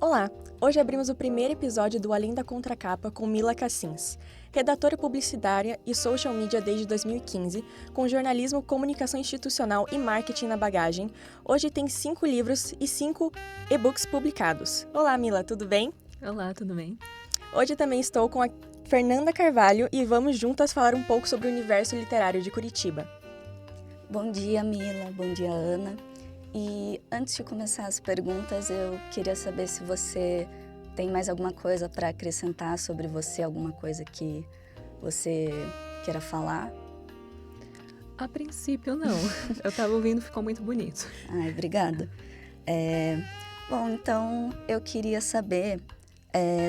Olá! Hoje abrimos o primeiro episódio do Além da Contracapa com Mila Cassins, redatora publicitária e social media desde 2015, com jornalismo, comunicação institucional e marketing na bagagem. Hoje tem 5 livros e 5 e-books publicados. Olá, Mila, tudo bem? Olá, tudo bem? Hoje também estou com a Fernanda Carvalho e vamos juntas falar um pouco sobre o universo literário de Curitiba. Bom dia, Mila. Bom dia, Ana. E antes de começar as perguntas, eu queria saber se você tem mais alguma coisa para acrescentar sobre você, alguma coisa que você queira falar. A princípio, não. Eu estava ouvindo, ficou muito bonito. Ai, obrigada. Bom, então eu queria saber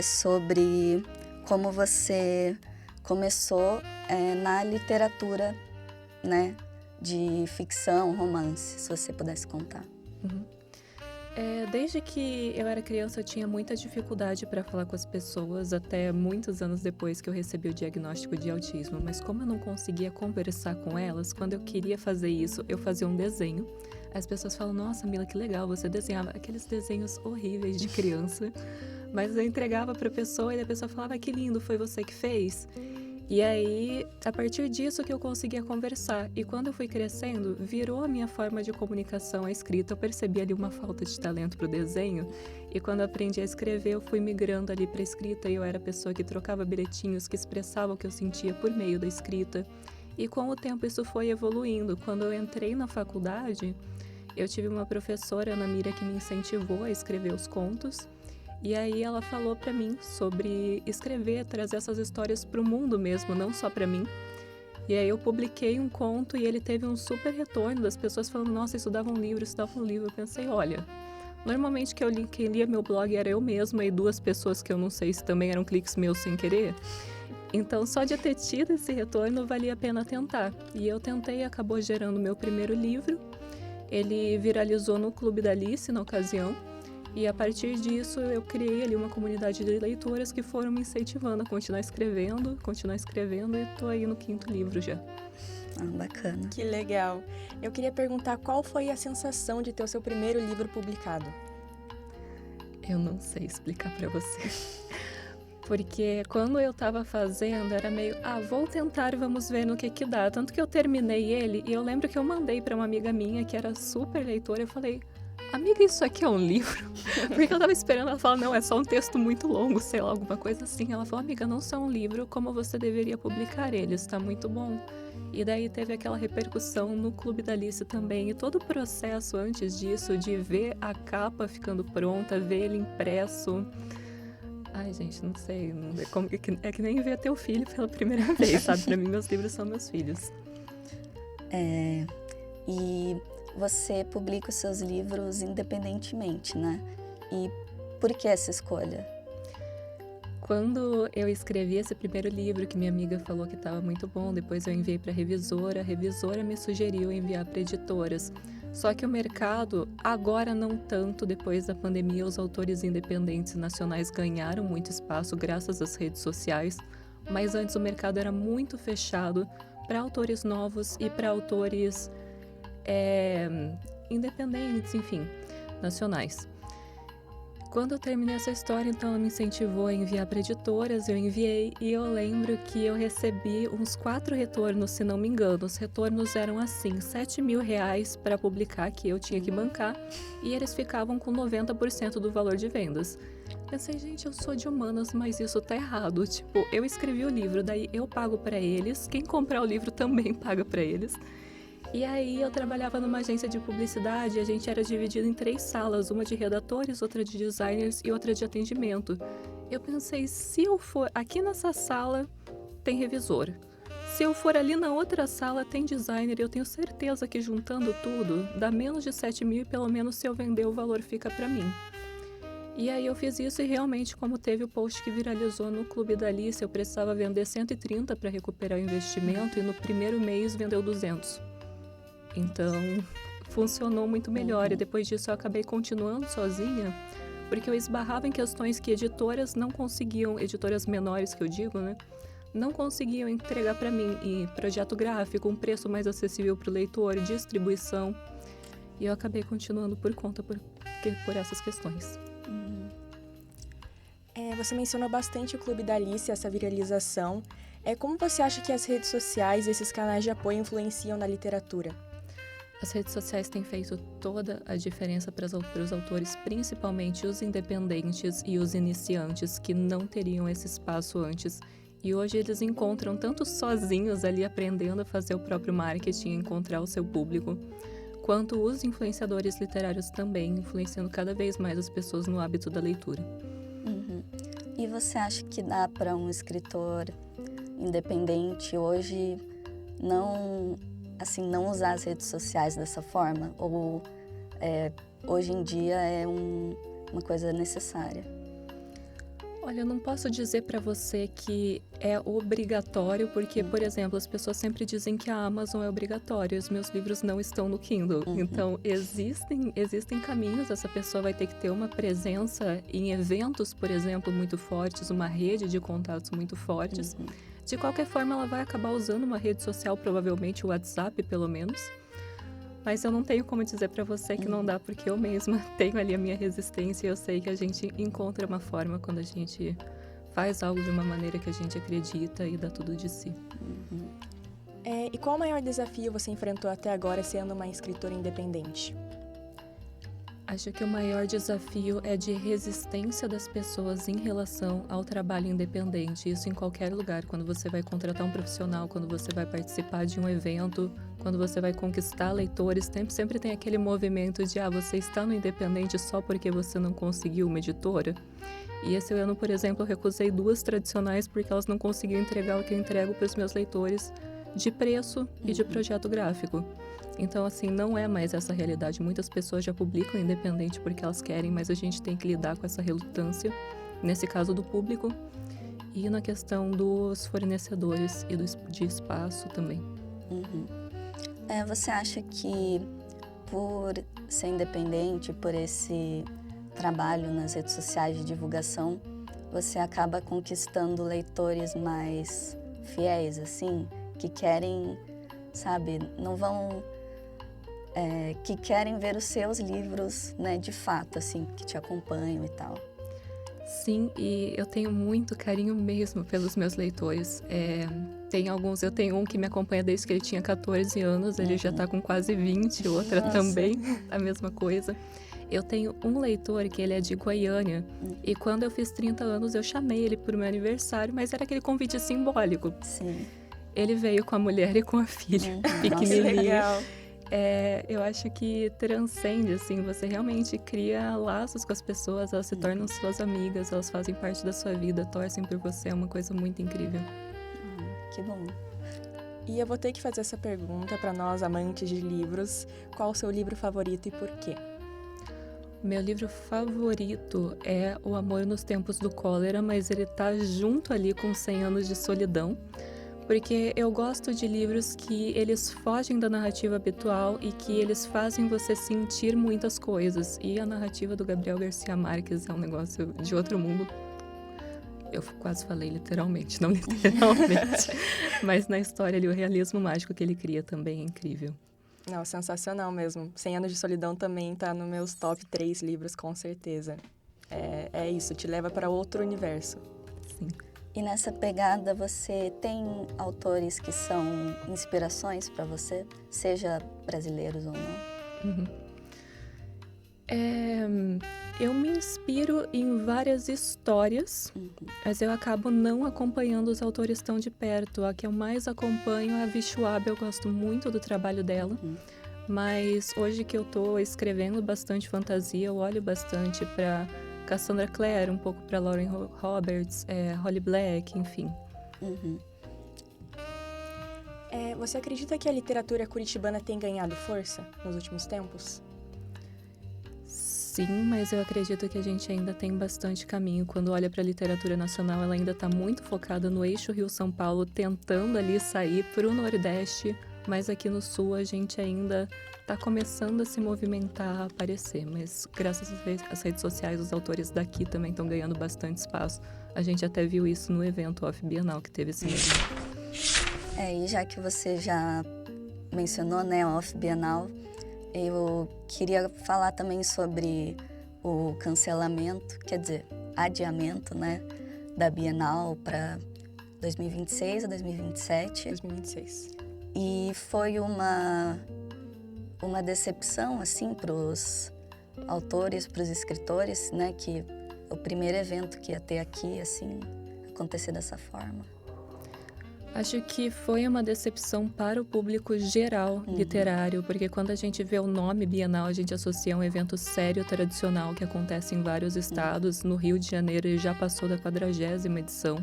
sobre como você começou na literatura, né? De ficção, romance, se você pudesse contar. Desde que eu era criança, eu tinha muita dificuldade para falar com as pessoas, até muitos anos depois que eu recebi o diagnóstico de autismo. Mas como eu não conseguia conversar com elas, quando eu queria fazer isso, eu fazia um desenho. As pessoas falam, nossa, Mila, que legal, você desenhava aqueles desenhos horríveis de criança. Mas eu entregava para a pessoa e a pessoa falava, que lindo, foi você que fez? E aí, a partir disso que eu conseguia conversar. E quando eu fui crescendo, virou a minha forma de comunicação a escrita. Eu percebi ali uma falta de talento para o desenho. E quando eu aprendi a escrever, eu fui migrando ali para a escrita. E eu era a pessoa que trocava bilhetinhos, que expressava o que eu sentia por meio da escrita. E com o tempo isso foi evoluindo. Quando eu entrei na faculdade, eu tive uma professora, Ana Mira, que me incentivou a escrever os contos. E aí ela falou para mim sobre escrever, trazer essas histórias para o mundo mesmo, não só para mim. E aí eu publiquei um conto e ele teve um super retorno das pessoas falando, nossa, isso dava um livro, isso dava um livro. Eu pensei, olha, normalmente quem lia meu blog era eu mesma e 2 pessoas que eu não sei se também eram cliques meus sem querer. Então só de ter tido esse retorno valia a pena tentar. E eu tentei e acabou gerando meu primeiro livro. Ele viralizou no Clube da Alice na ocasião. E a partir disso eu criei ali uma comunidade de leitoras que foram me incentivando a continuar escrevendo e tô aí no 5º livro já. Bacana. Que legal! Eu queria perguntar qual foi a sensação de ter o seu primeiro livro publicado? Eu não sei explicar pra você. Porque quando eu tava fazendo, era meio, vou tentar e vamos ver no que dá. Tanto que eu terminei ele e eu lembro que eu mandei pra uma amiga minha que era super leitora, eu falei, amiga, isso aqui é um livro? Porque eu tava esperando ela falar, não, é só um texto muito longo, sei lá, alguma coisa assim. Ela falou, amiga, não só um livro, como você deveria publicar ele, está muito bom. E daí teve aquela repercussão no Clube da Alice também. E todo o processo antes disso, de ver a capa ficando pronta, ver ele impresso. Ai, gente, não sei. É que nem ver teu filho pela primeira vez, sabe? Pra mim, meus livros são meus filhos. E você publica os seus livros independentemente, né? E por que essa escolha? Quando eu escrevi esse primeiro livro, que minha amiga falou que estava muito bom, depois eu enviei para a revisora me sugeriu enviar para editoras. Só que o mercado, agora não tanto, depois da pandemia, os autores independentes nacionais ganharam muito espaço graças às redes sociais, mas antes o mercado era muito fechado para autores novos e para autores independentes, enfim, nacionais. Quando eu terminei essa história, então ela me incentivou a enviar para editoras, eu enviei e eu lembro que eu recebi uns 4 retornos, se não me engano. Os retornos eram assim, R$7.000 para publicar, que eu tinha que bancar, e eles ficavam com 90% do valor de vendas. Pensei, gente, eu sou de humanas, mas isso tá errado. Tipo, eu escrevi o livro, daí eu pago para eles, quem comprar o livro também paga para eles. E aí eu trabalhava numa agência de publicidade e a gente era dividido em 3 salas, uma de redatores, outra de designers e outra de atendimento. Eu pensei, se eu for aqui nessa sala, tem revisor. Se eu for ali na outra sala, tem designer. Eu tenho certeza que juntando tudo, dá menos de 7.000 e pelo menos se eu vender o valor fica pra mim. E aí eu fiz isso e realmente, como teve o post que viralizou no Clube da Alice, eu precisava vender 130 para recuperar o investimento e no primeiro mês vendeu 200. Então, funcionou muito melhor. E depois disso eu acabei continuando sozinha, porque eu esbarrava em questões que editoras não conseguiam, editoras menores que eu digo, né? Não conseguiam entregar para mim. E projeto gráfico, um preço mais acessível para o leitor, distribuição. E eu acabei continuando por conta por essas questões. Você mencionou bastante o Clube da Alice, essa viralização. Como você acha que as redes sociais e esses canais de apoio influenciam na literatura? As redes sociais têm feito toda a diferença para os autores, principalmente os independentes e os iniciantes, que não teriam esse espaço antes. E hoje eles encontram tanto sozinhos ali aprendendo a fazer o próprio marketing, encontrar o seu público, quanto os influenciadores literários também, influenciando cada vez mais as pessoas no hábito da leitura. Uhum. E você acha que dá para um escritor independente hoje não usar as redes sociais dessa forma? Ou hoje em dia é uma coisa necessária? Olha, eu não posso dizer para você que é obrigatório, porque, por exemplo, as pessoas sempre dizem que a Amazon é obrigatória e os meus livros não estão no Kindle. Então, existem caminhos, essa pessoa vai ter que ter uma presença em eventos, por exemplo, muito fortes, uma rede de contatos muito fortes. De qualquer forma, ela vai acabar usando uma rede social, provavelmente o WhatsApp, pelo menos. Mas eu não tenho como dizer para você que não dá, porque eu mesma tenho ali a minha resistência e eu sei que a gente encontra uma forma quando a gente faz algo de uma maneira que a gente acredita e dá tudo de si. E qual o maior desafio você enfrentou até agora sendo uma escritora independente? Acho que o maior desafio é de resistência das pessoas em relação ao trabalho independente. Isso em qualquer lugar, quando você vai contratar um profissional, quando você vai participar de um evento, quando você vai conquistar leitores, sempre tem aquele movimento de você está no independente só porque você não conseguiu uma editora. E esse ano, por exemplo, eu recusei 2 tradicionais porque elas não conseguiam entregar o que eu entrego para os meus leitores de preço e de projeto gráfico. Então, assim, não é mais essa realidade. Muitas pessoas já publicam independente porque elas querem, mas a gente tem que lidar com essa relutância, nesse caso do público, e na questão dos fornecedores e de espaço também. Você acha que por ser independente, por esse trabalho nas redes sociais de divulgação, você acaba conquistando leitores mais fiéis, assim, que querem, sabe, não vão... que querem ver os seus livros, né, de fato, assim, que te acompanham e tal. Sim, e eu tenho muito carinho mesmo pelos meus leitores. Eu tenho um que me acompanha desde que ele tinha 14 anos, ele já tá com quase 20, outra também, a mesma coisa. Eu tenho um leitor que ele é de Goiânia, e quando eu fiz 30 anos eu chamei ele pro meu aniversário, mas era aquele convite simbólico. Sim. Ele veio com a mulher e com a filha, pequenininha. Eu acho que transcende, assim, você realmente cria laços com as pessoas, elas se tornam suas amigas, elas fazem parte da sua vida, torcem por você, é uma coisa muito incrível. Que bom. E eu vou ter que fazer essa pergunta para nós, amantes de livros. Qual o seu livro favorito e por quê? Meu livro favorito é O Amor nos Tempos do Cólera, mas ele tá junto ali com 100 Anos de Solidão. Porque eu gosto de livros que eles fogem da narrativa habitual e que eles fazem você sentir muitas coisas. E a narrativa do Gabriel Garcia Marques é um negócio de outro mundo. Eu quase falei literalmente, não literalmente. Mas na história ali, o realismo mágico que ele cria também é incrível. Não, sensacional mesmo. 100 Anos de Solidão também tá nos meus top 3 livros, com certeza. É isso, te leva para outro universo. Sim. E nessa pegada, você tem autores que são inspirações para você, seja brasileiros ou não? Eu me inspiro em várias histórias, mas eu acabo não acompanhando os autores tão de perto. A que eu mais acompanho é a Vi Schwab, eu gosto muito do trabalho dela. Mas hoje que eu tô escrevendo bastante fantasia, eu olho bastante para Cassandra Clare, um pouco para Lauren Roberts, Holly Black, enfim. Você acredita que a literatura curitibana tem ganhado força nos últimos tempos? Sim, mas eu acredito que a gente ainda tem bastante caminho. Quando olha para a literatura nacional, ela ainda está muito focada no eixo Rio-São Paulo, tentando ali sair para o Nordeste, mas aqui no Sul a gente ainda está começando a se movimentar, a aparecer. Mas graças às redes sociais, os autores daqui também estão ganhando bastante espaço. A gente até viu isso no evento Off Bienal que teve esse mês. E já que você já mencionou, né, Off Bienal, eu queria falar também sobre o cancelamento. Quer dizer, adiamento, né, da Bienal para 2026 a 2027. 2026. E foi uma decepção, assim, para os autores, para os escritores, né, que o primeiro evento que ia ter aqui, assim, acontecer dessa forma. Acho que foi uma decepção para o público geral literário, porque quando a gente vê o nome Bienal, a gente associa a um evento sério, tradicional, que acontece em vários estados. No Rio de Janeiro, ele já passou da 40ª edição.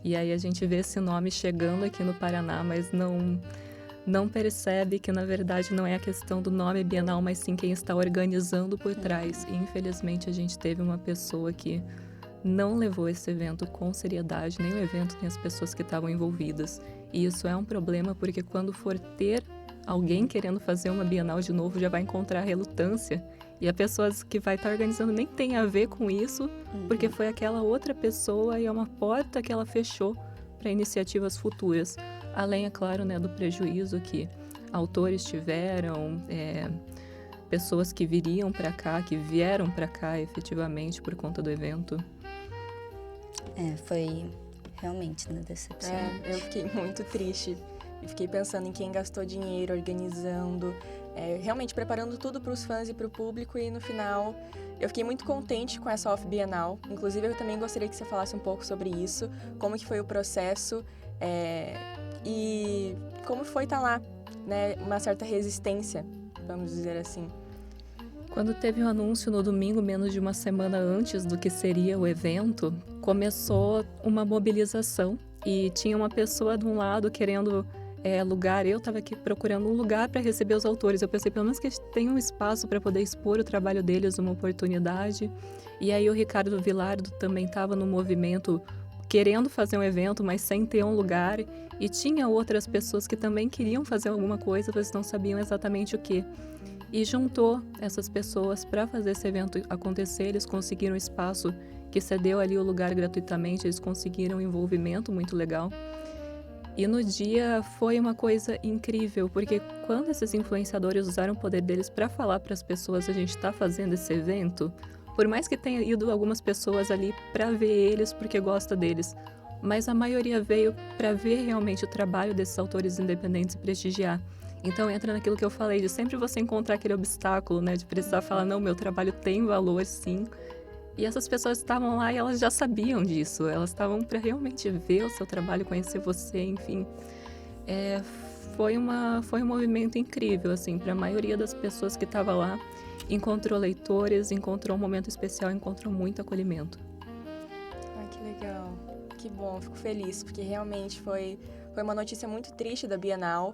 E aí a gente vê esse nome chegando aqui no Paraná, mas não percebe que, na verdade, não é a questão do nome Bienal, mas sim quem está organizando por trás. E, infelizmente, a gente teve uma pessoa que não levou esse evento com seriedade, nem o evento, nem as pessoas que estavam envolvidas. E isso é um problema, porque quando for ter alguém querendo fazer uma Bienal de novo, já vai encontrar relutância. E a pessoa que vai estar organizando nem tem a ver com isso, porque foi aquela outra pessoa e é uma porta que ela fechou para iniciativas futuras. Além, é claro, né, do prejuízo que autores tiveram, pessoas que viriam para cá, que vieram para cá efetivamente por conta do evento. Foi realmente, né, decepcionante. Eu fiquei muito triste e fiquei pensando em quem gastou dinheiro organizando, realmente preparando tudo para os fãs e para o público, e no final eu fiquei muito contente com essa Off Bienal. Inclusive, eu também gostaria que você falasse um pouco sobre isso, como que foi o processo e como foi estar lá, né, uma certa resistência, vamos dizer assim. Quando teve o anúncio no domingo, menos de uma semana antes do que seria o evento, começou uma mobilização e tinha uma pessoa de um lado querendo lugar. Eu estava aqui procurando um lugar para receber os autores. Eu pensei, pelo menos que eles tenham um espaço para poder expor o trabalho deles, uma oportunidade. E aí o Ricardo Vilardo também estava no movimento querendo fazer um evento, mas sem ter um lugar. E tinha outras pessoas que também queriam fazer alguma coisa, mas não sabiam exatamente o quê. E juntou essas pessoas para fazer esse evento acontecer. Eles conseguiram um espaço que cedeu ali o lugar gratuitamente, eles conseguiram um envolvimento muito legal. E no dia foi uma coisa incrível, porque quando esses influenciadores usaram o poder deles para falar para as pessoas, a gente está fazendo esse evento, por mais que tenha ido algumas pessoas ali para ver eles porque gosta deles, mas a maioria veio para ver realmente o trabalho desses autores independentes e prestigiar. Então entra naquilo que eu falei, de sempre você encontrar aquele obstáculo, né, de precisar falar, não, meu trabalho tem valor, sim. E essas pessoas estavam lá e elas já sabiam disso, elas estavam para realmente ver o seu trabalho, conhecer você, enfim. Foi um movimento incrível, assim, para a maioria das pessoas que estava lá. Encontrou leitores, encontrou um momento especial, encontrou muito acolhimento. Ah, que legal, que bom, fico feliz, porque realmente foi uma notícia muito triste da Bienal.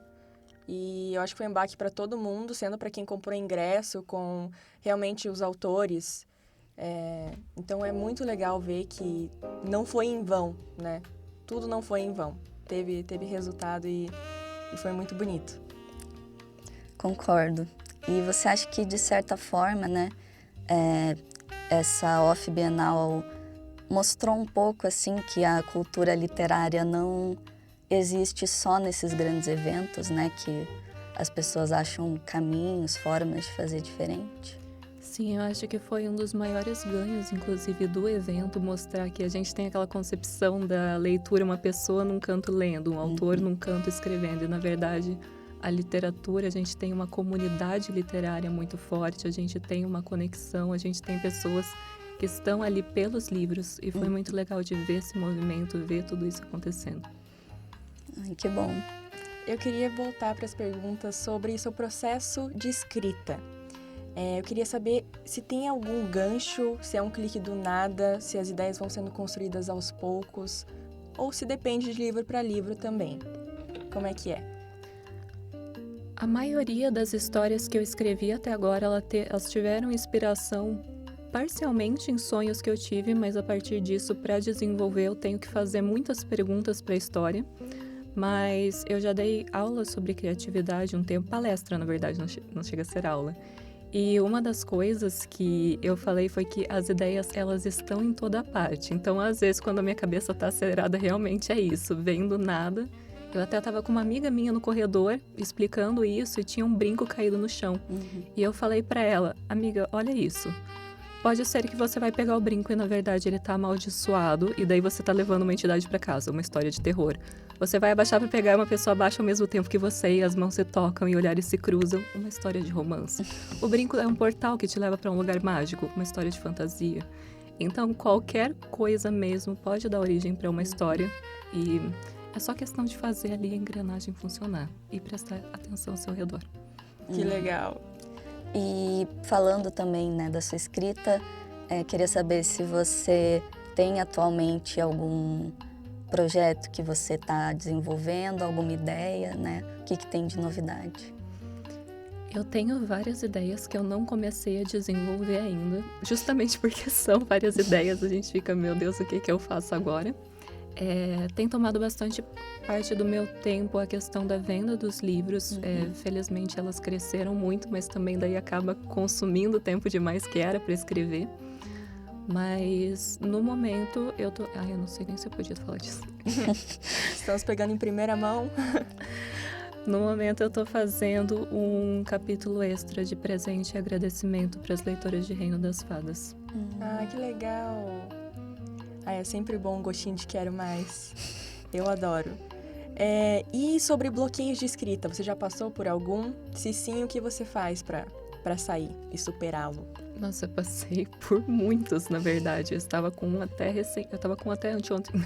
E eu acho que foi um baque para todo mundo, sendo para quem comprou ingresso, com realmente os autores. Então é muito legal ver que não foi em vão, né? Tudo não foi em vão. Teve resultado e foi muito bonito. Concordo. E você acha que, de certa forma, né, essa Off Bienal mostrou um pouco, assim, que a cultura literária não existe só nesses grandes eventos, né, que as pessoas acham caminhos, formas de fazer diferente? Sim, eu acho que foi um dos maiores ganhos, inclusive, do evento, mostrar que a gente tem aquela concepção da leitura, uma pessoa num canto lendo, um autor num canto escrevendo. E, na verdade, a literatura, a gente tem uma comunidade literária muito forte, a gente tem uma conexão, a gente tem pessoas que estão ali pelos livros. E foi muito legal de ver esse movimento, ver tudo isso acontecendo. Ai, que bom. Eu queria voltar para as perguntas sobre seu processo de escrita. Eu queria saber se tem algum gancho, se é um clique do nada, se as ideias vão sendo construídas aos poucos, ou se depende de livro para livro também. Como é que é? A maioria das histórias que eu escrevi até agora, elas tiveram inspiração parcialmente em sonhos que eu tive, mas a partir disso, para desenvolver, eu tenho que fazer muitas perguntas para a história. Mas eu já dei aula sobre criatividade um tempo, palestra, na verdade, não chega a ser aula. E uma das coisas que eu falei foi que as ideias, elas estão em toda parte. Então, às vezes, quando a minha cabeça está acelerada, realmente é isso, vem do nada. Eu até estava com uma amiga minha no corredor, explicando isso, e tinha um brinco caído no chão. E eu falei para ela, amiga, olha isso. Pode ser que você vai pegar o brinco e, na verdade, ele tá amaldiçoado, e daí você tá levando uma entidade pra casa, uma história de terror. Você vai abaixar pra pegar e uma pessoa abaixa ao mesmo tempo que você, e as mãos se tocam e olhares se cruzam, uma história de romance. O brinco é um portal que te leva pra um lugar mágico, uma história de fantasia. Então, qualquer coisa mesmo pode dar origem pra uma história, e é só questão de fazer ali a engrenagem funcionar e prestar atenção ao seu redor. Que legal. E falando também, né, da sua escrita, queria saber se você tem atualmente algum projeto que você está desenvolvendo, alguma ideia, né? O que tem de novidade? Eu tenho várias ideias que eu não comecei a desenvolver ainda, justamente porque são várias ideias, a gente fica, meu Deus, o que eu faço agora? Tem tomado bastante parte do meu tempo a questão da venda dos livros. Felizmente elas cresceram muito, mas também daí acaba consumindo tempo demais que era para escrever. Mas no momento eu tô... eu não sei nem se eu podia falar disso. Estamos pegando em primeira mão. No momento eu tô fazendo um capítulo extra de presente e agradecimento para as leitoras de Reino das Fadas. Ah, que legal. É sempre bom um gostinho de quero mais. Eu adoro. E sobre bloqueios de escrita, você já passou por algum? Se sim, o que você faz pra sair e superá-lo? Nossa, eu passei por muitos, na verdade. Eu tava com um até anteontem.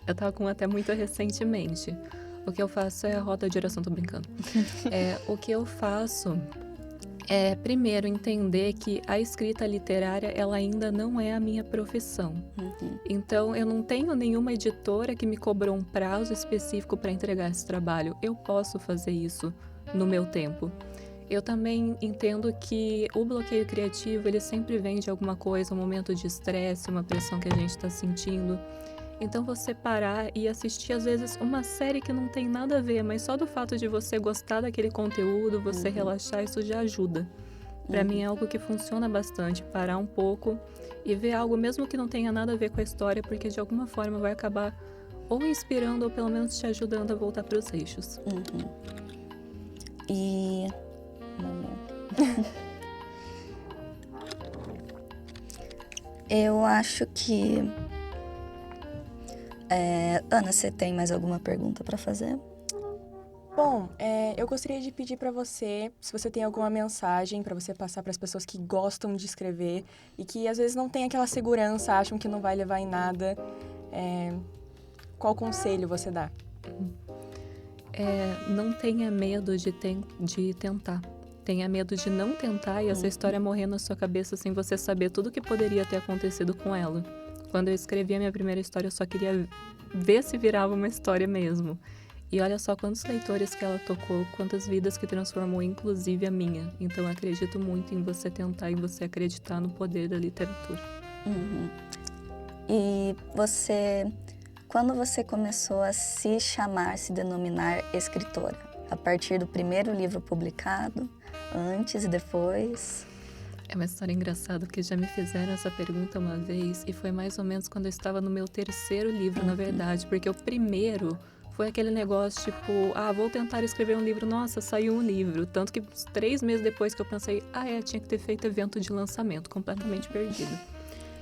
Eu tava com um até muito recentemente. O que eu faço é a roda de oração, tô brincando. O que eu faço é, primeiro, entender que a escrita literária, ela ainda não é a minha profissão. Então, eu não tenho nenhuma editora que me cobrou um prazo específico para entregar esse trabalho. Eu posso fazer isso no meu tempo. Eu também entendo que o bloqueio criativo, ele sempre vem de alguma coisa, um momento de estresse, uma pressão que a gente está sentindo. Então, você parar e assistir, às vezes, uma série que não tem nada a ver, mas só do fato de você gostar daquele conteúdo, você relaxar, isso já ajuda. Pra mim é algo que funciona bastante, parar um pouco e ver algo, mesmo que não tenha nada a ver com a história, porque de alguma forma vai acabar ou inspirando ou pelo menos te ajudando a voltar pros eixos. E... eu acho que... Ana, você tem mais alguma pergunta para fazer? Bom, eu gostaria de pedir para você, se você tem alguma mensagem para você passar para as pessoas que gostam de escrever e que às vezes não tem aquela segurança, acham que não vai levar em nada, qual conselho você dá? Não tenha medo de tentar. Tenha medo de não tentar e essa história morrer na sua cabeça sem você saber tudo o que poderia ter acontecido com ela. Quando eu escrevi a minha primeira história, eu só queria ver se virava uma história mesmo. E olha só quantos leitores que ela tocou, quantas vidas que transformou, inclusive a minha. Então, eu acredito muito em você tentar e você acreditar no poder da literatura. E você, quando você começou a se denominar escritora? A partir do primeiro livro publicado, antes e depois? É uma história engraçada, porque já me fizeram essa pergunta uma vez e foi mais ou menos quando eu estava no meu terceiro livro, na verdade, porque o primeiro foi aquele negócio tipo, vou tentar escrever um livro, nossa, saiu um livro. Tanto que 3 meses depois que eu pensei, tinha que ter feito evento de lançamento, completamente perdido.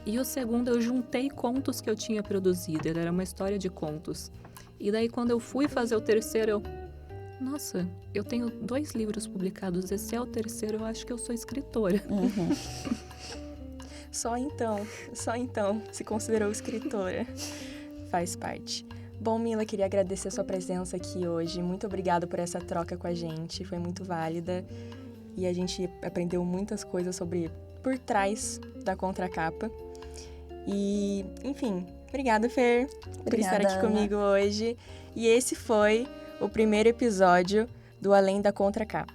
E o segundo, eu juntei contos que eu tinha produzido, ele era uma história de contos. E daí quando eu fui fazer o terceiro, nossa, eu tenho 2 livros publicados, esse é o terceiro, eu acho que eu sou escritora. Só então, se considerou escritora. Faz parte. Bom, Mila, queria agradecer a sua presença aqui hoje. Muito obrigada por essa troca com a gente, foi muito válida. E a gente aprendeu muitas coisas sobre por trás da contracapa. E, enfim, obrigada, Fer, por estar aqui comigo hoje. E esse foi o primeiro episódio do Além da Contracapa.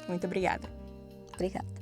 Muito obrigada. Obrigada.